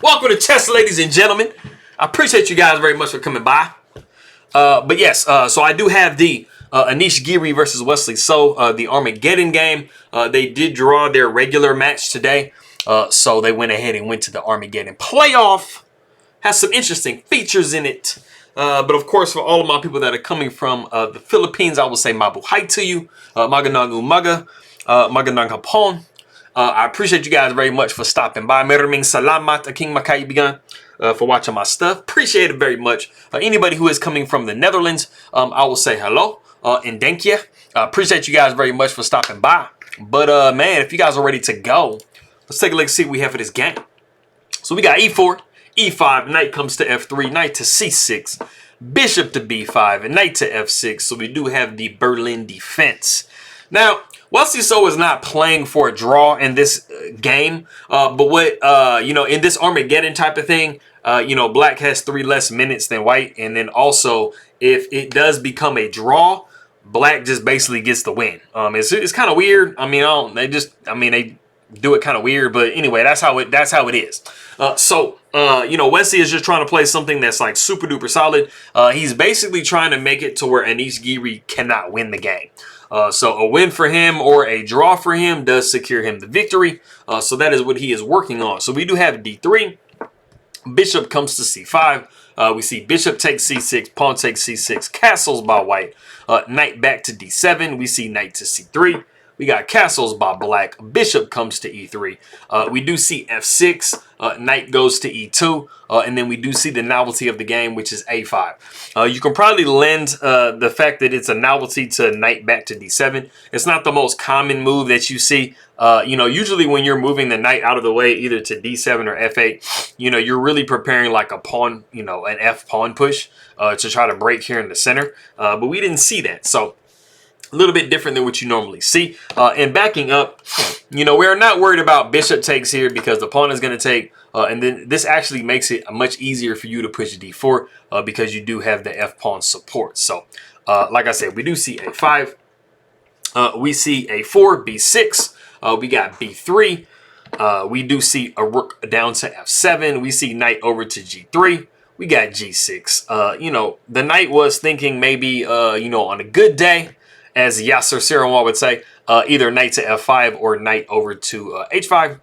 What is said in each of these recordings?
Welcome to chess, ladies and gentlemen. I appreciate you guys very much for coming by. But yes, so I do have the Anish Giri versus Wesley. So the Armageddon game, they did draw their regular match today. So they went ahead and went to the Armageddon playoff. Has some interesting features in it. But of course, for all of my people that are coming from the Philippines, I will say mabuhay to you. Magandang umaga. Magandang hapon. I appreciate you guys very much for stopping by. Maraming salamat, aking makaibigan, for watching my stuff. Appreciate it very much. Anybody who is coming from the Netherlands, I will say hello and thank you. Appreciate you guys very much for stopping by. But man, if you guys are ready to go, let's take a look and see what we have for this game. So we got e4, e5, knight comes to f3, knight to c6, bishop to b5, and knight to f6. So we do have the Berlin defense. Now, Wesley is not playing for a draw in this game, but what, in this Armageddon type of thing, black has 3 less minutes than white, and then also, if it does become a draw, black just basically gets the win. It's kind of weird. I mean, they do it kind of weird, but anyway, that's how it is. Wesley is just trying to play something that's like super duper solid. He's basically trying to make it to where Anish Giri cannot win the game. So a win for him or a draw for him does secure him the victory. So that is what he is working on. So we do have d3. Bishop comes to c5. We see bishop takes c6, pawn takes c6, castles by white. Knight back to d7. We see knight to c3. We got castles by black. Bishop comes to e3. We do see f6. Knight goes to e2. And then we do see the novelty of the game, which is a5. You can probably lend the fact that it's a novelty to knight back to d7. It's not the most common move that you see. Usually when you're moving the knight out of the way, either to d7 or f8, you're really preparing like a pawn, an f pawn push to try to break here in the center. But we didn't see that. So a little bit different than what you normally see. And backing up, we're not worried about bishop takes here because the pawn is going to take. And then this actually makes it much easier for you to push d4 because you do have the f-pawn support. So, like I said, we do see a5. We see a4, b6. We got b3. We do see a rook down to f7. We see knight over to g3. We got g6. The knight was thinking maybe, on a good day, as Yasser Serouan would say, either knight to f5 or knight over to h5.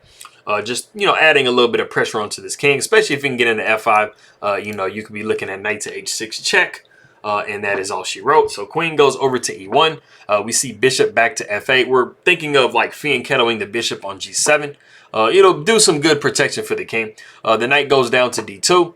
Just adding a little bit of pressure onto this king, especially if you can get into f5. You could be looking at knight to h6 check, and that is all she wrote. So queen goes over to e1. We see bishop back to f8. We're thinking of like fianchettoing the bishop on g7. It'll do some good protection for the king. The knight goes down to d2.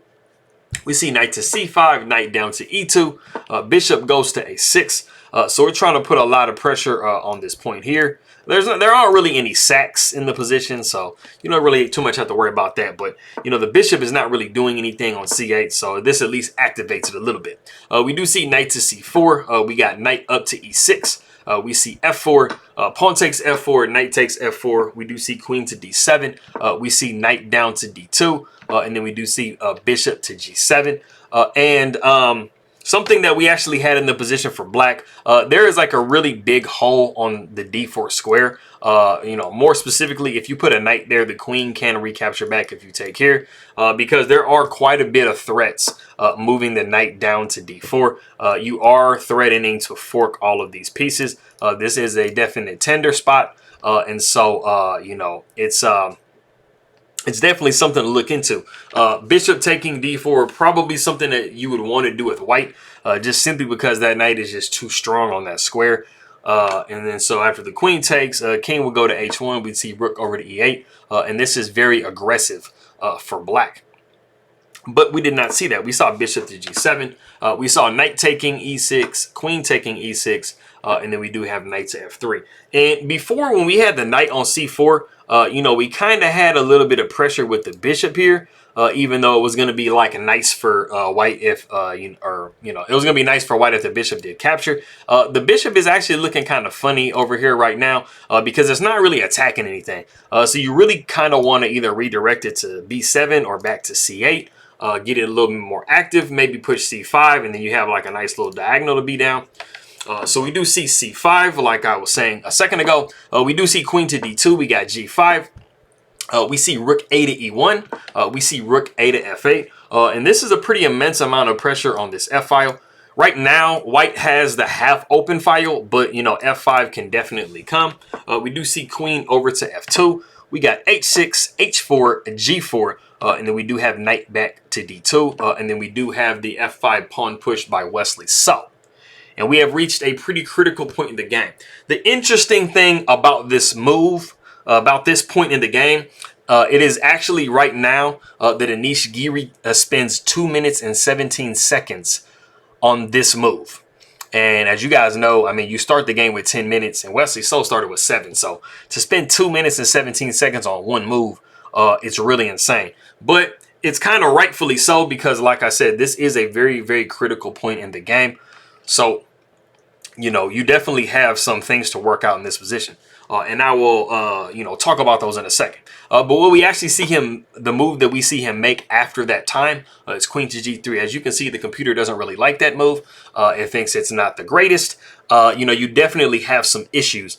We see knight to c5, knight down to e2. Bishop goes to a6. So we're trying to put a lot of pressure on this point here. There aren't really any sacks in the position, so you don't really too much have to worry about that. But, the bishop is not really doing anything on c8, so this at least activates it a little bit. We do see knight to c4. We got knight up to e6. We see f4. Pawn takes f4. Knight takes f4. We do see queen to d7. We see knight down to d2. And then we do see bishop to g7. Something that we actually had in the position for black, there is like a really big hole on the d4 square. More specifically, if you put a knight there, the queen can recapture back if you take here, because there are quite a bit of threats moving the knight down to d4. You are threatening to fork all of these pieces. This is a definite tender spot, and so it's definitely something to look into. Bishop taking d4, probably something that you would want to do with white, just simply because that knight is just too strong on that square. And then so after the queen takes, king will go to h1. We'd see rook over to e8. And this is very aggressive for black. But we did not see that. We saw bishop to g7. We saw knight taking e6, queen taking e6. And then we do have knight to f3. And before, when we had the knight on c4, we kind of had a little bit of pressure with the bishop here, even though it was going to be like nice for white if, it was going to be nice for white if the bishop did capture. The bishop is actually looking kind of funny over here right now because it's not really attacking anything. So you really kind of want to either redirect it to b7 or back to c8. Get it a little bit more active, maybe push c5, and then you have like a nice little diagonal to be down. So we do see c5, like I was saying a second ago. We do see queen to d2. We got g5. We see rook a to e1. We see rook a to f8. And this is a pretty immense amount of pressure on this f file. Right now, white has the half open file, but, you know, f5 can definitely come. We do see queen over to f2. We got h6, h4, g4, and then we do have knight back to d2. And then we do have the f5 pawn pushed by Wesley. So, and we have reached a pretty critical point in the game. The interesting thing about this move, about this point in the game, it is actually right now that Anish Giri spends 2 minutes and 17 seconds on this move. And as you guys know, I mean, you start the game with 10 minutes and Wesley So started with 7. So to spend 2 minutes and 17 seconds on one move, it's really insane. But it's kind of rightfully so because, like I said, this is a very, very critical point in the game. So, you know, you definitely have some things to work out in this position. And I will, you know, talk about those in a second. But what we actually see him, the move that we see him make after that time is queen to g3. As you can see, the computer doesn't really like that move. It thinks it's not the greatest. You know, you definitely have some issues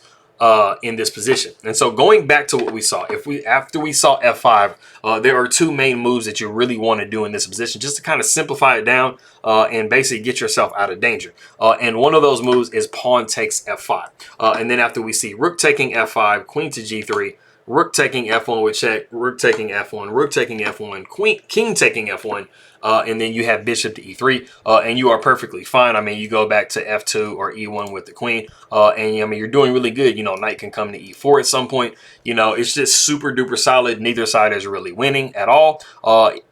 in this position. And so going back to what we saw, after we saw f5, there are two main moves that you really want to do in this position just to kind of simplify it down and basically get yourself out of danger. And one of those moves is pawn takes f5. And then after we see rook taking f5, queen to g3, rook taking f1 with check, rook taking f1, rook taking f1, king taking f1, and then you have bishop to e3, and you are perfectly fine. I mean, you go back to f2 or e1 with the queen, and I mean, you're doing really good. You know, knight can come to e4 at some point. You know, it's just super duper solid. Neither side is really winning at all.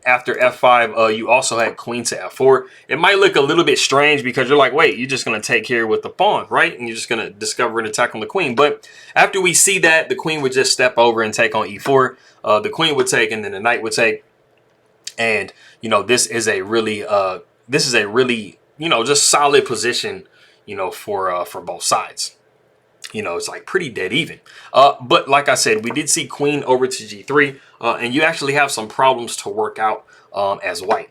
After f5, you also had queen to f4. It might look a little bit strange because you're like, wait, you're just going to take here with the pawn, right? And you're just going to discover an attack on the queen. But after we see that, the queen would just step over and take on e4. The queen would take, and then the knight would take. And, you know, this is a really, you know, just solid position, you know, for both sides. You know, it's like pretty dead even. But like I said, we did see queen over to g3, and you actually have some problems to work out as white.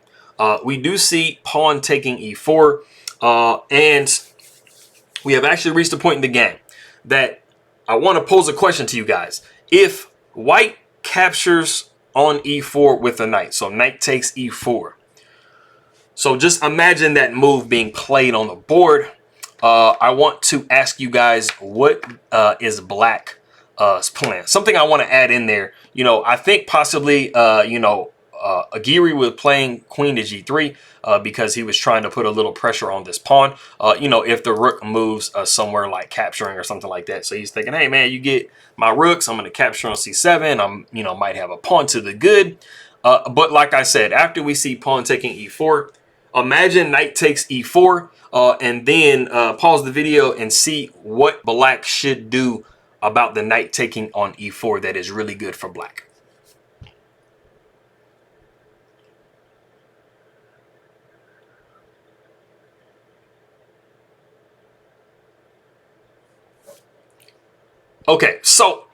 We do see pawn taking e4, and we have actually reached a point in the game that I want to pose a question to you guys. If white captures on e4 with a knight, so knight takes e4. So just imagine that move being played on the board. I want to ask you guys, what is black's plan? Something I want to add in there. You know, I think possibly, you know, Giri was playing queen to g3 because he was trying to put a little pressure on this pawn. You know, if the rook moves somewhere like capturing or something like that. So he's thinking, hey, man, you get my rooks. I'm going to capture on c7. I'm, you know, might have a pawn to the good. But like I said, after we see pawn taking e4, imagine knight takes e4 and then pause the video and see what black should do about the knight taking on e4 that is really good for black. Okay, so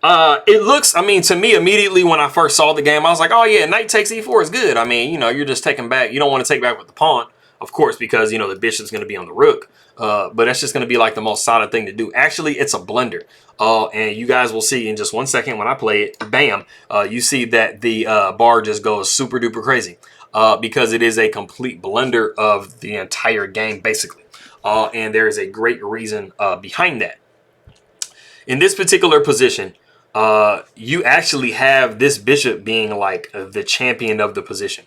it looks, I mean, to me, immediately when I first saw the game, I was like, oh yeah, knight takes e4 is good. I mean, you know, you're just taking back, you don't want to take back with the pawn, of course, because, you know, the bishop's going to be on the rook. But that's just going to be like the most solid thing to do. Actually, it's a blunder. And you guys will see in just 1 second when I play it, bam, you see that the bar just goes super duper crazy because it is a complete blunder of the entire game, basically. And there is a great reason behind that. In this particular position, you actually have this bishop being like the champion of the position.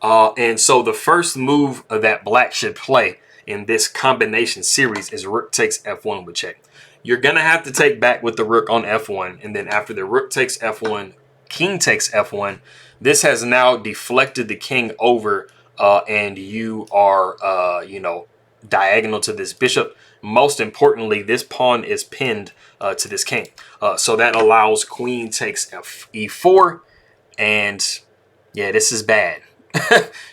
And so the first move that black should play in this combination series is rook takes f1 with check. You're going to have to take back with the rook on f1. And then after the rook takes f1, king takes f1. This has now deflected the king over and you are, you know, diagonal to this bishop. Most importantly, this pawn is pinned to this king. So that allows queen takes e4. And yeah, this is bad.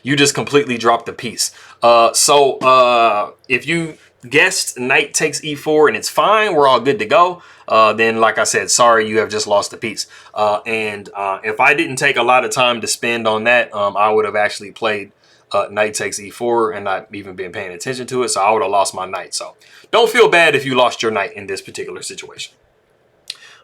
You just completely dropped the piece. So if you guessed knight takes e4 and it's fine, we're all good to go, then like I said, sorry, you have just lost the piece. And if I didn't take a lot of time to spend on that, I would have actually played knight takes e4 and not even been paying attention to it. So I would have lost my knight. So don't feel bad if you lost your knight in this particular situation.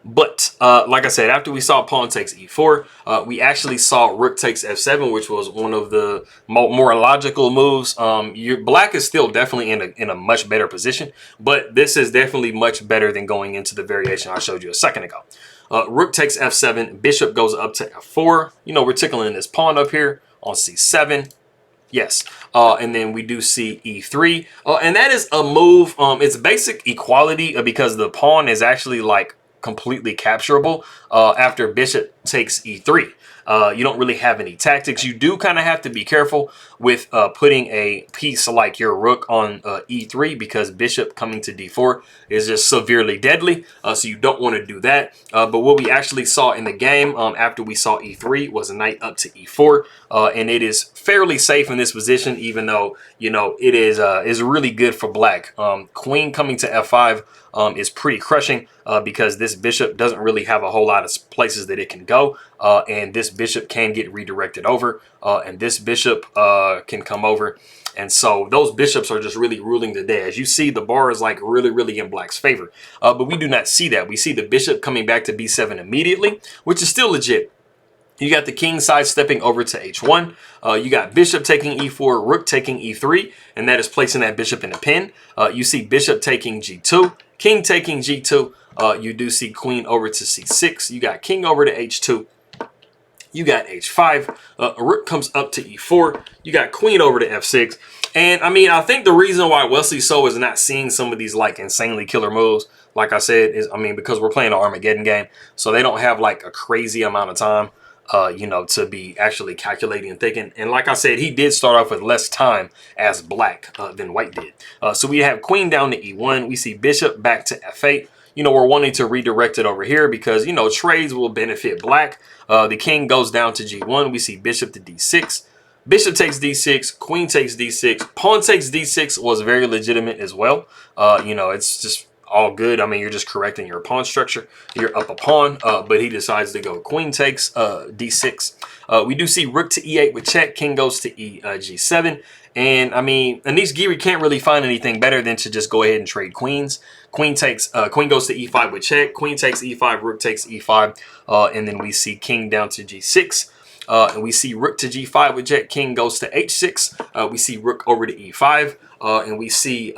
But like I said, after we saw pawn takes e4, we actually saw rook takes f7, which was one of the more logical moves. Your black is still definitely in a much better position, but this is definitely much better than going into the variation I showed you a second ago. Rook takes f7, bishop goes up to f4. You know, we're tickling this pawn up here on c7. Yes, and then we do see e3, and that is a move. It's basic equality because the pawn is actually like completely capturable after bishop takes e3. You don't really have any tactics. You do kind of have to be careful with putting a piece like your rook on e3 because bishop coming to d4 is just severely deadly. So you don't want to do that. But what we actually saw in the game after we saw e3 was a knight up to e4. And it is fairly safe in this position, even though, you know, it is really good for black. Queen coming to f5 is pretty crushing because this bishop doesn't really have a whole lot of places that it can go. And this bishop can get redirected over and this bishop can come over. And so those bishops are just really ruling the day. As you see, the bar is like really in black's favor. But we do not see that. We see the bishop coming back to b7 immediately, which is still legit. You got the king side stepping over to h1. You got bishop taking e4, rook taking e3, and that is placing that bishop in a pin. You see bishop taking g2, king taking g2. You do see queen over to c6. You got king over to h2. You got h5. Rook comes up to e4. You got queen over to f6. And I mean, I think the reason why Wesley So is not seeing some of these like insanely killer moves, like I said, is, I mean, because we're playing an Armageddon game, so they don't have like a crazy amount of time, you know, to be actually calculating and thinking. And like I said, he did start off with less time as black than white did. So we have queen down to e1. We see bishop back to f8. You know, we're wanting to redirect it over here because, you know, trades will benefit black. The king goes down to g1. We see bishop to d6. Bishop takes d6. Queen takes d6. Pawn takes d6 was very legitimate as well. You know, it's just all good. I mean, you're just correcting your pawn structure. You're up a pawn, but he decides to go queen takes d6. We do see rook to e8 with check. King goes to g7. And I mean, Anish Giri can't really find anything better than to just go ahead and trade queens. Queen goes to e5 with check. Queen takes e5, rook takes e5, and then we see king down to g6. And we see rook to g5 with check. King goes to h6. We see rook over to e5, and we see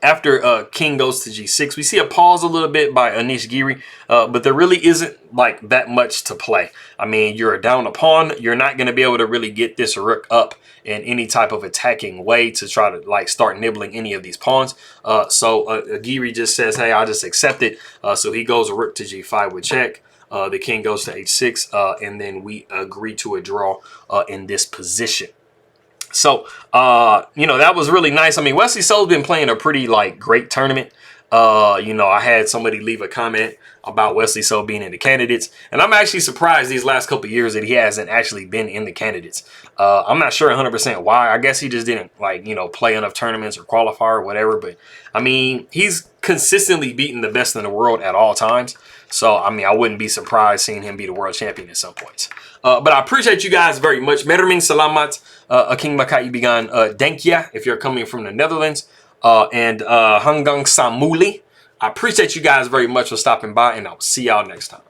after king goes to g6, we see a pause a little bit by Anish Giri, but there really isn't like that much to play. I mean, you're down a pawn. You're not going to be able to really get this rook up in any type of attacking way to try to like start nibbling any of these pawns. So Giri just says, hey, I'll just accept it. So he goes rook to g5 with check. The king goes to h6, and then we agree to a draw in this position. So, you know, that was really nice. I mean, Wesley So's been playing a pretty, like, great tournament. You know, I had somebody leave a comment about Wesley So being in the candidates. And I'm actually surprised these last couple of years that he hasn't actually been in the candidates. I'm not sure 100% why. I guess he just didn't, like, you know, play enough tournaments or qualify or whatever. But, I mean, he's consistently beaten the best in the world at all times. So, I mean, I wouldn't be surprised seeing him be the world champion at some points. But I appreciate you guys very much. Mermin salamat, aking makaibigan denkya, if you're coming from the Netherlands. And hanggang sa muli. I appreciate you guys very much for stopping by, and I'll see y'all next time.